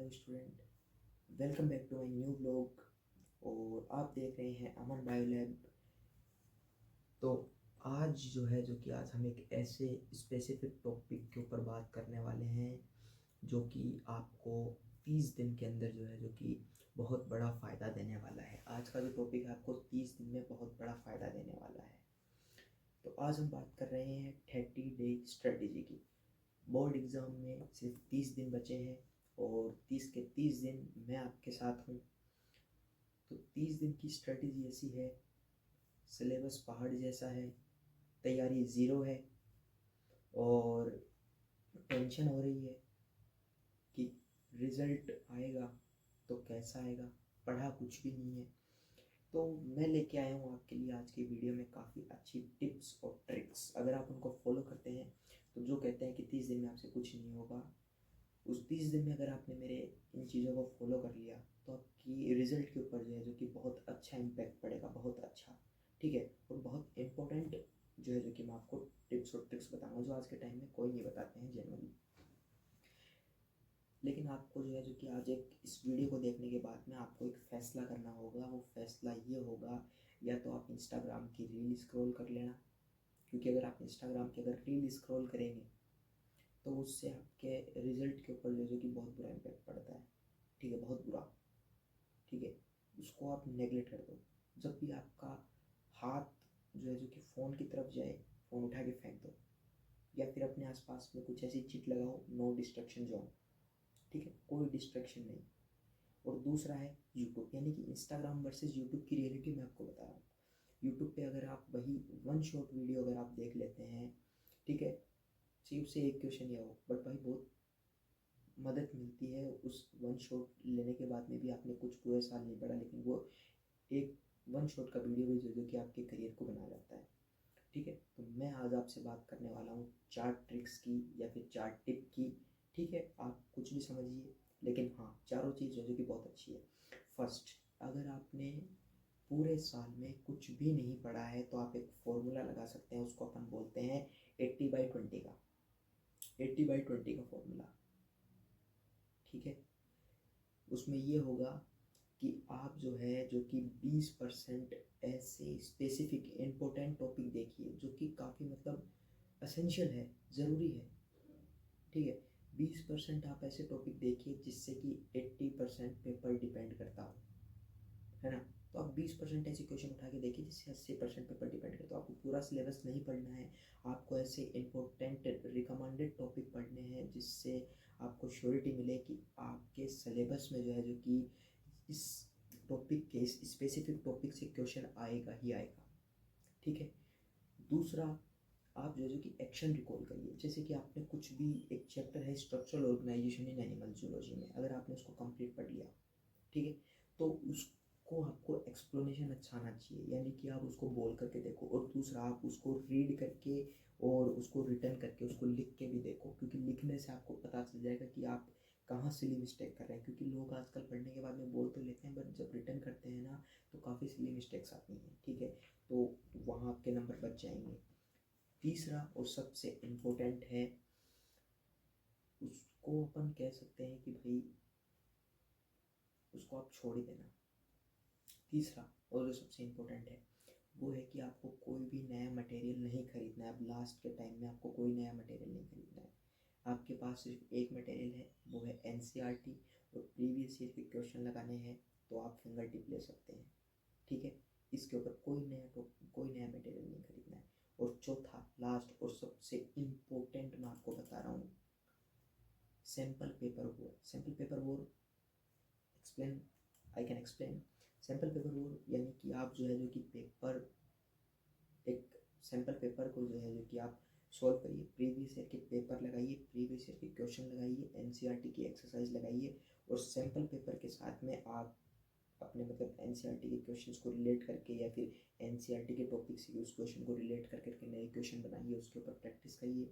Hello student, welcome back to my new blog. और आप देख रहे हैं अमन बायोलैब। तो आज आज हम एक ऐसे स्पेसिफिक टॉपिक के ऊपर बात करने वाले हैं जो कि आपको 30 दिन के अंदर बहुत बड़ा फ़ायदा देने वाला है। आज का जो टॉपिक है आपको 30 दिन में बहुत बड़ा फ़ायदा देने वाला है। तो आज हम बात कर रहे हैं 30 डे स्ट्रेटजी की। बोर्ड एग्ज़ाम में सिर्फ 30 दिन बचे हैं और 30 के 30 दिन मैं आपके साथ हूँ। तो 30 दिन की स्ट्रेटजी ऐसी है, सिलेबस पहाड़ जैसा है, तैयारी ज़ीरो है और टेंशन हो रही है कि रिज़ल्ट आएगा तो कैसा आएगा, पढ़ा कुछ भी नहीं है। तो मैं लेके आया हूँ आपके लिए आज की वीडियो में काफ़ी अच्छी टिप्स और ट्रिक्स। अगर आप उनको फॉलो करते हैं तो जो कहते हैं कि 30 दिन में आपसे कुछ नहीं होगा, उस 30 दिन में अगर आपने मेरे इन चीज़ों को फॉलो कर लिया तो आपकी रिज़ल्ट के ऊपर बहुत अच्छा इम्पैक्ट पड़ेगा, बहुत अच्छा। ठीक है। और बहुत इम्पोर्टेंट मैं आपको टिप्स और ट्रिक्स बताऊंगा जो आज के टाइम में कोई नहीं बताते हैं जनरली। लेकिन आपको आज इस वीडियो को देखने के बाद में आपको एक फ़ैसला करना होगा। वो फ़ैसला ये होगा, या तो आप इंस्टाग्राम की रील स्क्रॉल कर लेना, क्योंकि अगर आप इंस्टाग्राम की अगर रील स्क्रॉल करेंगे तो उससे आपके रिज़ल्ट के ऊपर बहुत बुरा इम्पैक्ट पड़ता है। ठीक है, बहुत बुरा। ठीक है, उसको आप नेगलेक्ट कर दो। जब भी आपका हाथ फ़ोन की तरफ जाए, फ़ोन उठा के फेंक दो, या फिर अपने आसपास में कुछ ऐसी चिट लगाओ, नो डिस्ट्रैक्शन जोन। ठीक है, कोई डिस्ट्रैक्शन नहीं। और दूसरा है यूट्यूब, यानी कि इंस्टाग्राम वर्सेस यूट्यूब की रियलिटी मैं आपको बता रहा हूँ। यूट्यूब पे अगर आप वही वन शॉट वीडियो अगर आप देख लेते हैं, ठीक है, सिर्फ से एक क्वेश्चन या हो, बट भाई बहुत मदद मिलती है उस वन शॉट लेने के बाद में भी। आपने कुछ पूरे साल नहीं पढ़ा, लेकिन वो एक वन शॉट का वीडियो भी कि आपके करियर को बना जाता है। ठीक है, तो मैं आज आपसे बात करने वाला हूँ 4 ट्रिक्स की या फिर 4 टिप की। ठीक है, आप कुछ भी समझिए, लेकिन हाँ, चारों चीज़ कि बहुत अच्छी है। फर्स्ट, अगर आपने पूरे साल में कुछ भी नहीं पढ़ा है तो आप एक फॉर्मूला लगा सकते हैं, उसको अपन बोलते हैं 80/20 का। 80/20 का फॉर्मूला। ठीक है, उसमें ये होगा कि आप 20% ऐसे स्पेसिफिक इम्पोर्टेंट टॉपिक देखिए जो कि काफ़ी असेंशियल है, ज़रूरी है। ठीक है, 20% आप ऐसे टॉपिक देखिए जिससे कि 80% पेपर डिपेंड करता हो, है ना। तो आप 20% ऐसे क्वेश्चन उठा के देखिए जिससे 80% पेपर डिपेंड करता हो। आपको पूरा सिलेबस नहीं पढ़ना है, आपको ऐसे इम्पोर्टेंट रिकमेंडेड टॉपिक पढ़ने हैं जिससे आपको श्योरिटी मिले कि आपके सिलेबस में इस टॉपिक के, इस स्पेसिफिक टॉपिक से क्वेश्चन आएगा ही आएगा। ठीक है। दूसरा, आप कि एक्शन रिकॉल करिए। जैसे कि आपने कुछ भी, एक चैप्टर है structural organisation in animal zoology में, अगर आपने उसको कंप्लीट पढ़ लिया, ठीक है, तो उसको आपको एक्सप्लेनेशन अच्छा आना चाहिए, यानी कि आप उसको बोल करके देखो। और दूसरा, आप उसको रीड करके और उसको रिटर्न करके, उसको लिख के भी देखो, क्योंकि लिखने से आपको पता चल जाएगा कि आप कहाँ सिली मिस्टेक कर रहे हैं। क्योंकि लोग आजकल पढ़ने के बाद में बोल तो लेते हैं, बट जब रिटर्न करते हैं ना तो काफ़ी सिली मिस्टेक्स आती हैं। ठीक है, तो वहाँ आपके नंबर बच जाएंगे। तीसरा और सबसे इम्पोर्टेंट है, उसको अपन कह सकते हैं कि भाई उसको आप छोड़ ही देना। तीसरा और जो सबसे इम्पोर्टेंट है वो है कि आपको कोई भी नया मटेरियल नहीं खरीदना है। अब लास्ट के टाइम में आपको कोई नया मटेरियल नहीं खरीदना है। आपके पास सिर्फ एक मटेरियल है, वो है एनसीईआरटी, और प्रीवियस ईयर के क्वेश्चन लगाने हैं तो आप फिंगर टिप ले सकते हैं। ठीक है, इसके ऊपर कोई नया मटेरियल नहीं खरीदना है। और चौथा, लास्ट और सबसे इम्पोर्टेंट मैं आपको बता रहा हूँ, sample paper war. Sample paper war explain, I can explain. Sample paper war यानी कि आप पेपर, एक सैम्पल पेपर को कि आप सॉल्व करिए, प्रीवियस ईयर के पेपर लगाइए, प्रीवियस ईयर के क्वेश्चन लगाइए, एनसीईआरटी की एक्सरसाइज लगाइए, और सैम्पल पेपर के साथ में आप अपने एनसीईआरटी के क्वेश्चंस को रिलेट करके या फिर एनसीईआरटी के टॉपिक से उस क्वेश्चन को रिलेट कर करके नए क्वेश्चन बनाइए, उसके ऊपर प्रैक्टिस करिए।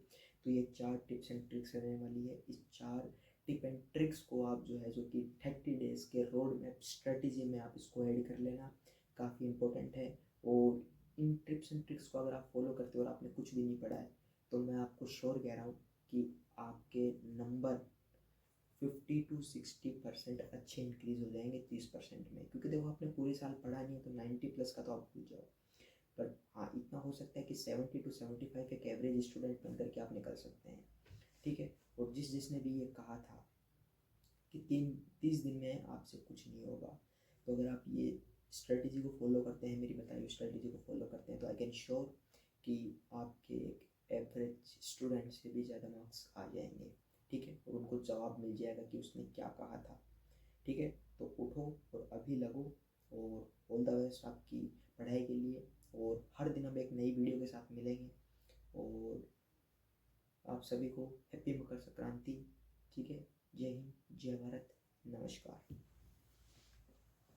तो ये 4 टिप्स एंड ट्रिक्स रहने वाली है। इस 4 टिप एंड ट्रिक्स को आप 30 डेज़ के रोड मैप स्ट्रेटजी में आप इसको ऐड कर लेना, काफ़ी इंपॉर्टेंट है। और इन टिप्स एंड ट्रिक्स को अगर आप फॉलो करते हो और आपने कुछ भी नहीं पढ़ा है तो मैं आपको श्योर कह रहा हूँ कि आपके नंबर 50 to 60% अच्छे इंक्रीज हो जाएंगे 30% में, क्योंकि देखो आपने पूरे साल पढ़ा नहीं है तो 90+ का तो आप भूल जाओ। पर हाँ इतना हो सकता है कि 70 to 75 एक एवरेज स्टूडेंट बन करके आप निकल सकते हैं, ठीक है। और जिसने भी ये कहा था कि 30 दिन में आपसे कुछ नहीं होगा, तो अगर आप ये स्ट्रेटजी को फॉलो करते हैं, मेरी बताई हुई स्ट्रेटजी को फॉलो करते हैं, तो आई कैन श्योर कि आपके एक एवरेज स्टूडेंट से भी ज़्यादा मार्क्स आ जाएंगे, ठीक है। और उनको जवाब मिल जाएगा कि उसने क्या कहा था, ठीक है। तो उठो और अभी लगो, और ऑल द बेस्ट आपकी पढ़ाई के लिए। और हर दिन हम एक नई वीडियो के साथ मिलेंगे, और आप सभी को हैप्पी मकर संक्रांति, ठीक है। जय हिंद, जय भारत, नमस्कार।